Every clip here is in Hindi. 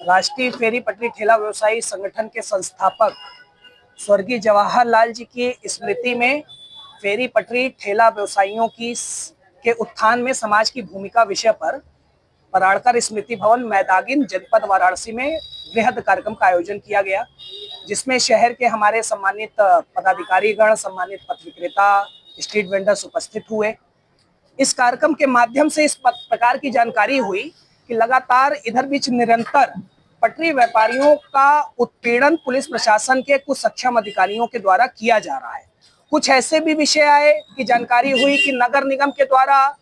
राष्ट्रीय फेरी पटरी ठेला व्यवसायी संगठन के संस्थापक स्वर्गीय जवाहरलाल जी की स्मृति में फेरी पटरी ठेला व्यवसायियों के उत्थान में समाज की भूमिका विषय पर पराड़कर स्मृति भवन मैदागिन जनपद वाराणसी में वृहद कार्यक्रम का आयोजन किया गया, जिसमें शहर के हमारे सम्मानित पदाधिकारीगण, सम्मानित पथ विक्रेता, स्ट्रीट वेंडर्स उपस्थित हुए। इस कार्यक्रम के माध्यम से इस प्रकार की जानकारी हुई कि लगातार इधर बीच निरंतर पटरी व्यापारियों का उत्पीड़न पुलिस प्रशासन के कुछ सक्षम अधिकारियों के द्वारा किया जा रहा है। कुछ ऐसे भी विषय आए कि जानकारी हुई कि नगर निगम के द्वारा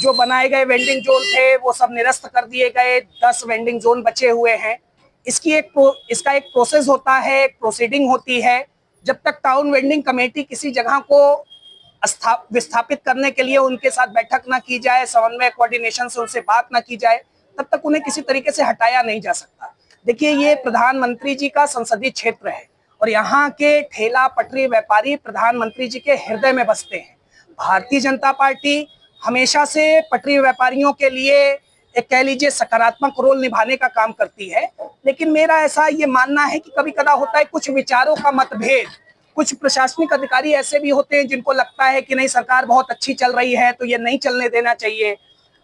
जो बनाए गए वेंडिंग जोन थे वो सब निरस्त कर दिए गए, 10 वेंडिंग जोन बचे हुए हैं। इसका एक प्रोसेस होता है, एक प्रोसीडिंग होती है। जब तक टाउन वेंडिंग कमेटी किसी जगह को विस्थापित करने के लिए उनके साथ बैठक ना की जाए, समन्वय कोऑर्डिनेशन से उनसे बात ना की जाए, तब तक उन्हें किसी तरीके से हटाया नहीं जा सकता। देखिए, ये प्रधानमंत्री जी का संसदीय क्षेत्र है और यहाँ के ठेला पटरी व्यापारी प्रधानमंत्री जी के हृदय में बसते हैं। भारतीय जनता पार्टी हमेशा से पटरी व्यापारियों के लिए एक कह लीजिए सकारात्मक रोल निभाने का काम करती है, लेकिन मेरा ऐसा ये मानना है कि कभी कदा होता है कुछ विचारों का मतभेद। कुछ प्रशासनिक अधिकारी ऐसे भी होते हैं जिनको लगता है कि नहीं, सरकार बहुत अच्छी चल रही है तो ये नहीं चलने देना चाहिए,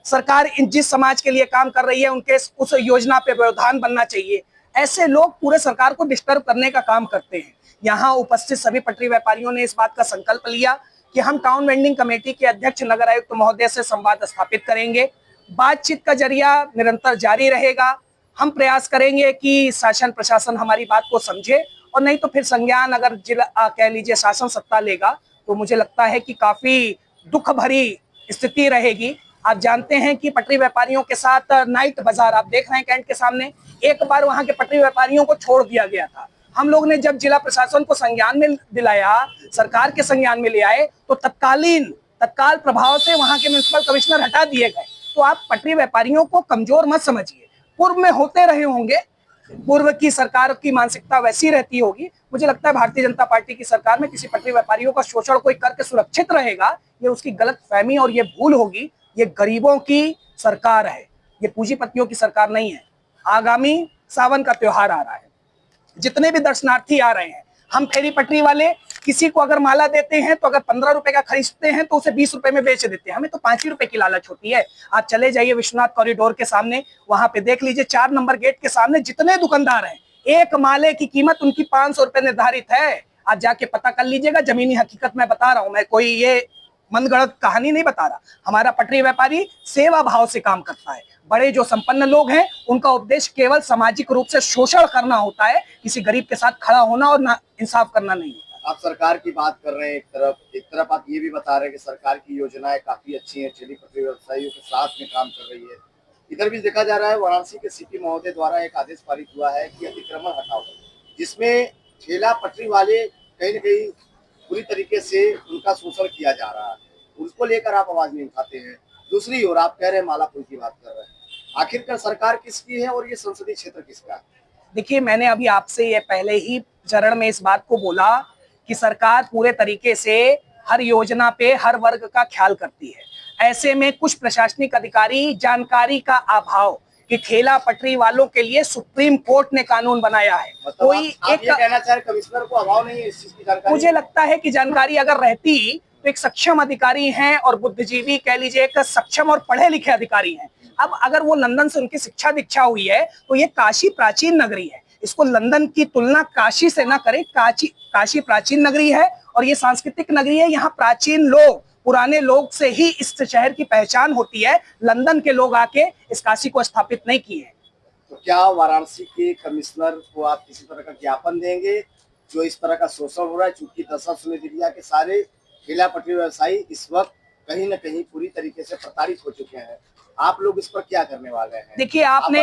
सरकार जिस समाज के लिए काम कर रही है उनके उस योजना पे व्यवधान बनना चाहिए। ऐसे लोग पूरे सरकार को डिस्टर्ब करने का काम करते हैं। यहाँ उपस्थित सभी पटरी व्यापारियों ने इस बात का संकल्प लिया कि हम टाउन वेंडिंग कमेटी के अध्यक्ष नगर आयुक्त महोदय से संवाद स्थापित करेंगे। बातचीत का जरिया निरंतर जारी रहेगा। हम प्रयास करेंगे कि शासन प्रशासन हमारी बात को समझे, और नहीं तो फिर संज्ञान अगर जिला कह लीजिए शासन सत्ता लेगा तो मुझे लगता है कि काफी दुख भरी स्थिति रहेगी। आप जानते हैं कि पटरी व्यापारियों के साथ नाइट बाजार आप देख रहे हैं कैंट के सामने, एक बार वहां के पटरी व्यापारियों को छोड़ दिया गया था। हम लोग ने जब जिला प्रशासन को संज्ञान में दिलाया, सरकार के संज्ञान में ले आए, तो तत्काल प्रभाव से वहां के म्युनिसिपल कमिश्नर हटा दिए गए। तो आप पटरी व्यापारियों को कमजोर मत समझिए, पूर्व में होते रहे होंगे, पूर्व की सरकार की मानसिकता वैसी रहती होगी। मुझे लगता है भारतीय जनता पार्टी की सरकार में किसी पटरी व्यापारियों का शोषण कोई करके सुरक्षित रहेगा, ये उसकी गलत फहमी और ये भूल होगी। ये गरीबों की सरकार है, ये पूंजीपतियों की सरकार नहीं है। आगामी सावन का त्योहार आ रहा है, जितने भी दर्शनार्थी आ रहे हैं, हम फेरी पटरी वाले किसी को अगर माला देते हैं तो अगर 15 रुपए का खरीदते हैं तो उसे 20 रुपए में बेच देते हैं। हमें तो 5 ही रुपए की लालच होती है। आप चले जाइए विश्वनाथ कॉरिडोर के सामने, वहां पे देख लीजिए 4 नंबर गेट के सामने जितने दुकानदार हैं, एक माले की कीमत उनकी 500 रुपए निर्धारित है। आप जाके पता कर लीजिएगा, जमीनी हकीकत मैं बता रहा हूं, मैं कोई ये मनगढ़ंत कहानी नहीं बता रहा। हमारा पटरी व्यापारी सेवा भाव से काम करता है। बड़े जो संपन्न लोग हैं उनका उद्देश्य केवल सामाजिक रूप से शोषण करना होता है, किसी गरीब के साथ खड़ा होना और ना इंसाफ करना नहीं होता। आप सरकार की बात कर रहे हैं, एक तरफ आप ये भी बता रहे हैं कि सरकार की योजनाएं काफी अच्छी हैं, ठेली पटरी व्यवसायियों के साथ में काम कर रही है। इधर भी देखा जा रहा है वाराणसी के सीपी महोदय द्वारा एक आदेश पारित हुआ है कि अतिक्रमण हटाओ, जिसमें ठेला पटरी वाले कहीं न कहीं पूरी तरीके से उनका शोषण किया जा रहा है, उसको लेकर आप आवाज नहीं उठाते हैं। दूसरी ओर आप कह रहे हैं मालापुर की बात कर रहे हैं, आखिरकार सरकार किसकी है और ये संसदीय क्षेत्र किसका है? देखिए, मैंने अभी आपसे ये पहले ही चरण में इस बात को बोला कि सरकार पूरे तरीके से हर योजना पे हर वर्ग का ख्याल करती है। ऐसे में कुछ प्रशासनिक अधिकारी जानकारी का अभाव कि ठेला पटरी वालों के लिए सुप्रीम कोर्ट ने कानून बनाया है, कोई आप ये कहना चाह रहे कमिश्नर को अभाव नहीं है इस चीज की जानकारी? मुझे लगता है कि जानकारी अगर रहती तो एक सक्षम अधिकारी हैं और बुद्धिजीवी कह लीजिए, एक सक्षम और पढ़े लिखे अधिकारी हैं। अब अगर वो लंदन से उनकी शिक्षा दीक्षा हुई है तो ये काशी प्राचीन नगरी है, इसको लंदन की तुलना काशी से ना करें। काशी प्राचीन नगरी है और ये सांस्कृतिक नगरी है। यहाँ प्राचीन लोग, पुराने लोग से ही इस शहर की पहचान होती है। लंदन के लोग आके इस काशी को स्थापित नहीं किए। तो क्या वाराणसी के कमिश्नर को आप किसी तरह का ज्ञापन देंगे जो इस तरह का शोषण हो रहा है? चूंकि दशा सुमेलिया के सारे ठेला पटरी व्यवसायी इस वक्त कहीं न कहीं पूरी तरीके से प्रताड़ित हो चुके हैं, आप लोग इस पर क्या करने वाले हैं? देखिए, आपने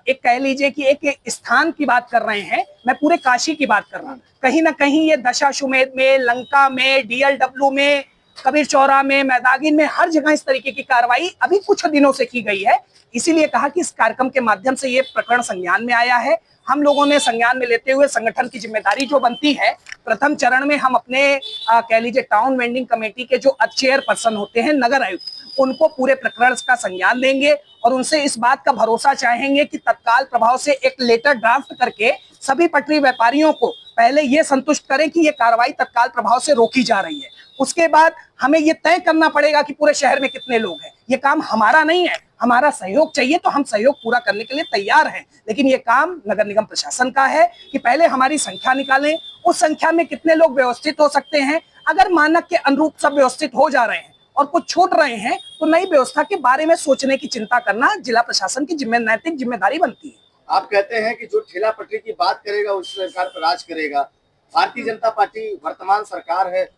एक कह लीजिए कि एक स्थान की बात कर रहे हैं, मैं पूरे काशी की बात कर रहा हूँ। कहीं ना कहीं ये दशाश्वमेध में, लंका में, DLW में, कबीर चौरा में, मैदागिन में, हर जगह इस तरीके की कार्रवाई अभी कुछ दिनों से की गई है। इसीलिए कहा कि इस कार्यक्रम के माध्यम से ये प्रकरण संज्ञान में आया है। हम लोगों ने संज्ञान में लेते हुए संगठन की जिम्मेदारी जो बनती है, प्रथम चरण में हम अपने कह लीजिए टाउन वेंडिंग कमेटी के जो चेयरपर्सन होते हैं, नगर आयुक्त, उनको पूरे प्रकरण का संज्ञान देंगे और उनसे इस बात का भरोसा चाहेंगे कि तत्काल प्रभाव से एक लेटर ड्राफ्ट करके सभी पटरी व्यापारियों को पहले ये संतुष्ट करें कि ये कार्रवाई तत्काल प्रभाव से रोकी जा रही है। उसके बाद हमें ये तय करना पड़ेगा कि पूरे शहर में कितने लोग हैं। ये काम हमारा नहीं है, हमारा सहयोग चाहिए तो हम सहयोग पूरा करने के लिए तैयार हैं, लेकिन ये काम नगर निगम प्रशासन का है कि पहले हमारी संख्या निकालें, उस संख्या में कितने लोग व्यवस्थित हो सकते हैं। अगर मानक के अनुरूप सब व्यवस्थित हो जा रहे हैं और कुछ छूट रहे हैं तो नई व्यवस्था के बारे में सोचने की चिंता करना जिला प्रशासन की नैतिक जिम्मेदारी बनती है। आप कहते हैं कि जो ठेला पटरी की बात करेगा उस सरकार पर राज करेगा। भारतीय जनता पार्टी वर्तमान सरकार है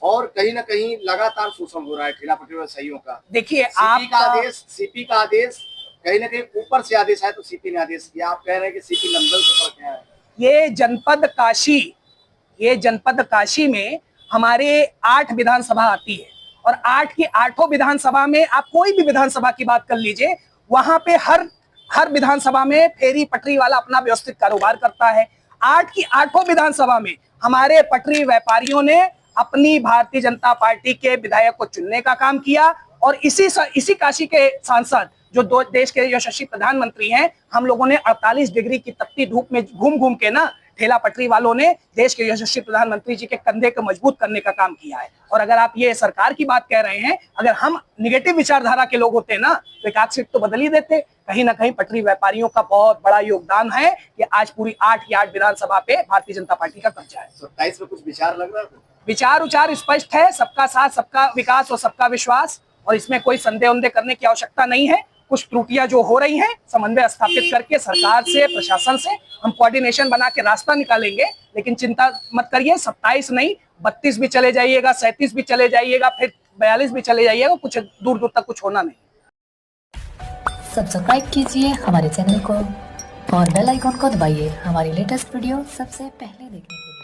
और कहीं ना कहीं लगातार शोषण हो रहा है ठेला पटरी व्यवसायियों का। देखिए, सीपी का आदेश कहीं ना कहीं ऊपर से आदेश है तो सीपी ने आदेश किया। आप कह रहे हैं कि सीपी नंदन से फर्क है। ये जनपद काशी में हमारे 8 विधानसभा आती है और 8 की 8 विधानसभा में आप कोई भी विधानसभा की बात कर लीजिए, वहां पे हर विधानसभा में फेरी पटरी वाला अपना व्यवस्थित कारोबार करता है। 8 की 8 विधानसभा में हमारे पटरी व्यापारियों ने अपनी भारतीय जनता पार्टी के विधायक को चुनने का काम किया और इसी काशी के सांसद जो देश के यशस्वी प्रधानमंत्री हैं, हम लोगों ने 48 डिग्री की तपती धूप में घूम के ना ठेला पटरी वालों ने देश के यशस्वी प्रधानमंत्री जी के कंधे को मजबूत करने का काम किया है। और अगर आप ये सरकार की बात कह रहे हैं, अगर हम निगेटिव विचारधारा के लोग होते ना तो एक आध सीट तो बदल ही देते। कहीं ना कहीं पटरी व्यापारियों का बहुत बड़ा योगदान है कि आज पूरी 8 की 8 विधानसभा पे भारतीय जनता पार्टी का कब्जा है। 27 में कुछ विचार लग रहा है, विचार उचार स्पष्ट है, सबका साथ, सबका विकास और सबका विश्वास, और इसमें कोई संदेह करने की आवश्यकता नहीं है। कुछ त्रुटियां जो हो रही हैं समन्वय स्थापित करके सरकार से, प्रशासन से हम कोऑर्डिनेशन बना के रास्ता निकालेंगे, लेकिन चिंता मत करिए, 27 नहीं 32 भी चले जाइएगा, 37 भी चले जाइएगा, फिर 42 भी चले जाइएगा, कुछ दूर दूर तक कुछ होना नहीं। सब्सक्राइब कीजिए हमारे चैनल को और बेल आइकॉन को दबाइए हमारी लेटेस्ट वीडियो सबसे पहले देखने के लिए।